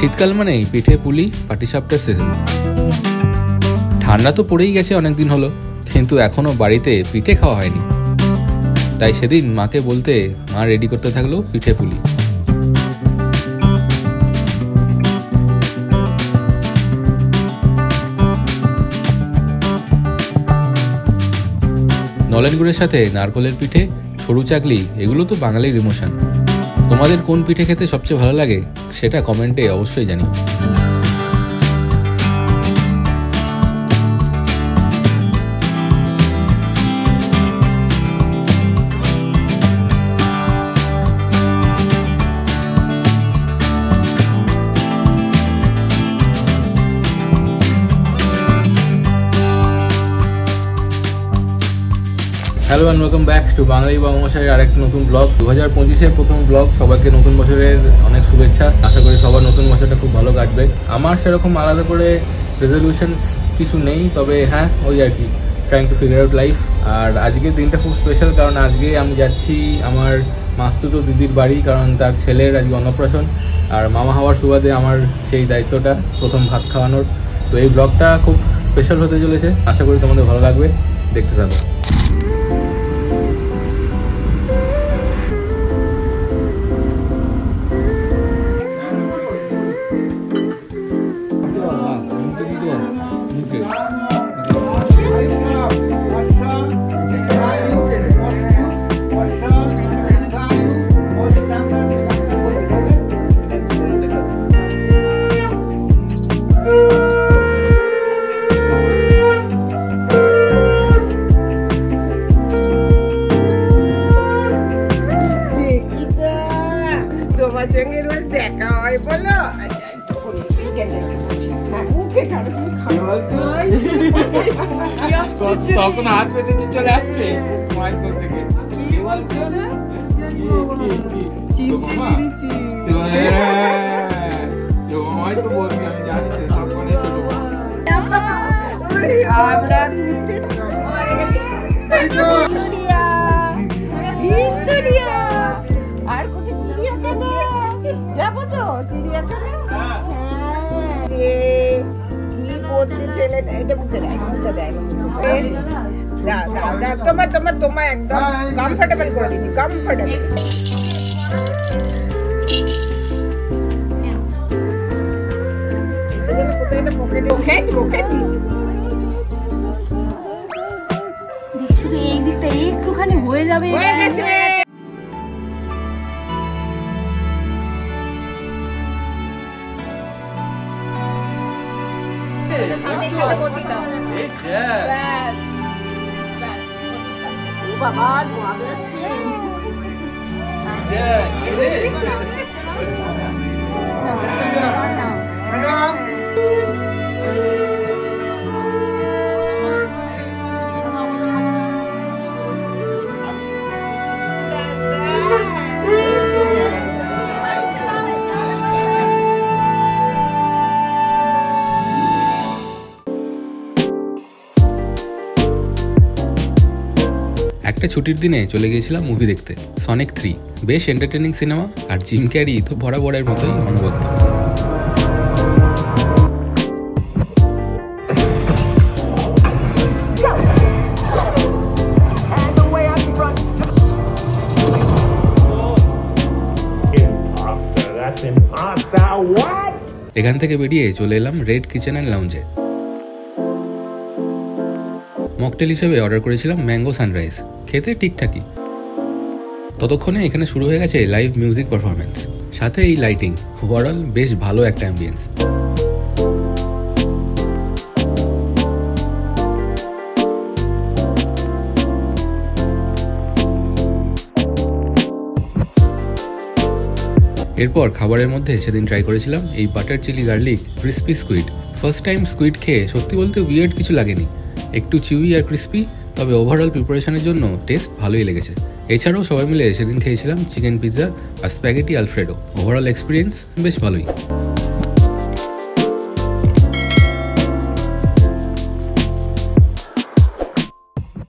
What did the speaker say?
শীতকাল মানেই পিঠে পুলি পাটিসাপটার সিজন। ঠান্ডা তো পড়েই গেছে অনেকদিন হলো, কিন্তু এখনো বাড়িতে পিঠে খাওয়া হয়নি। তাই সেদিন মাকে বলতে মা রেডি করতে থাকলো পিঠে পুলি। নলেন গুড়ের সাথে নারকলের পিঠে, সরু চাকলি, এগুলো তো বাঙালির ইমোশন। তোমাদের কোন পিঠে খেতে সবচেয়ে ভালো লাগে সেটা কমেন্টে অবশ্যই জানিও। Hello and welcome back to Bangali বাংলামশাইয়ের আরেকটা নতুন ব্লগ। 2025-এর প্রথম ব্লগ। সবাইকে নতুন বছরের অনেক শুভেচ্ছা। আশা করি সবার নতুন বছরটা খুব ভালো কাটবে। আমার সেরকম আলাদা করে রেজলিউশনস কিছু নেই, তবে হ্যাঁ ওই আর কি trying to figure out life. আর আজকের দিনটা খুব স্পেশাল, কারণ আজকে আমি যাচ্ছি আমার মাস্তুতো দিদির বাড়ি, কারণ তার ছেলের আজকে অন্নপ্রাশন। আর মামা হওয়ার সুবাদে আমার সেই দায়িত্বটা, প্রথম ভাত খাওয়ানোর। তো এই ব্লগটা খুব স্পেশাল হতে চলেছে, আশা করি তোমাদের ভালো লাগবে, দেখতে থাকো। তখন হাত পেতে চলে যাচ্ছে মাইক্রো থেকে তো বলবি, আমি জানি তখন ছোট আর কোথায় চিড়িয়াখানা যাবো তো? চিড়িয়াখানা কি বলছে ছেলে, এটা মুখে দেয়, মুখে দেয়। তোমার একদম কমফোর্টেবল করে দিচ্ছি, কমফোর্টেবল। শুধু এই দিকটা একটুখানি হয়ে যাবে। বাবা ধোয়া বেরোচ্ছে। একটা ছুটির দিনে চলে গিয়েছিলাম মুভি দেখতে, সনিক 3। বেশ এন্টারটেইনিং সিনেমা, আর জিম ক্যারি তো বরাবরের মতোই অনবদ্য। এখান থেকে বেরিয়ে চলে এলাম রেড কিচেন অ্যান্ড লাউঞ্জে। মকটেল হিসেবে অর্ডার করেছিলাম ম্যাঙ্গো সানরাইজ, খেতে ঠিকঠাকই। ততক্ষণে এখানে শুরু হয়ে গেছে লাইভ মিউজিক পারফরমেন্স, সাথে এই লাইটিং। ওভারঅল বেশ ভালো একটা অ্যাম্বিয়েন্স। এরপর খাবারের মধ্যে সেদিন ট্রাই করেছিলাম এই butter chilli garlic crispy squid. First time squid খেয়ে সত্যি বলতে উইয়ার্ড কিছু লাগেনি, একটু চিউই আর ক্রিস্পি, তবে ওভারঅল প্রিপারেশনের জন্য টেস্ট ভালোই লেগেছে। এছাড়াও সবাই মিলে সেদিন খেয়েছিলাম চিকেন পিৎজা আর স্প্যাগেটি আলফ্রেডো। ওভারঅল এক্সপিরিয়েন্স বেশ ভালোই।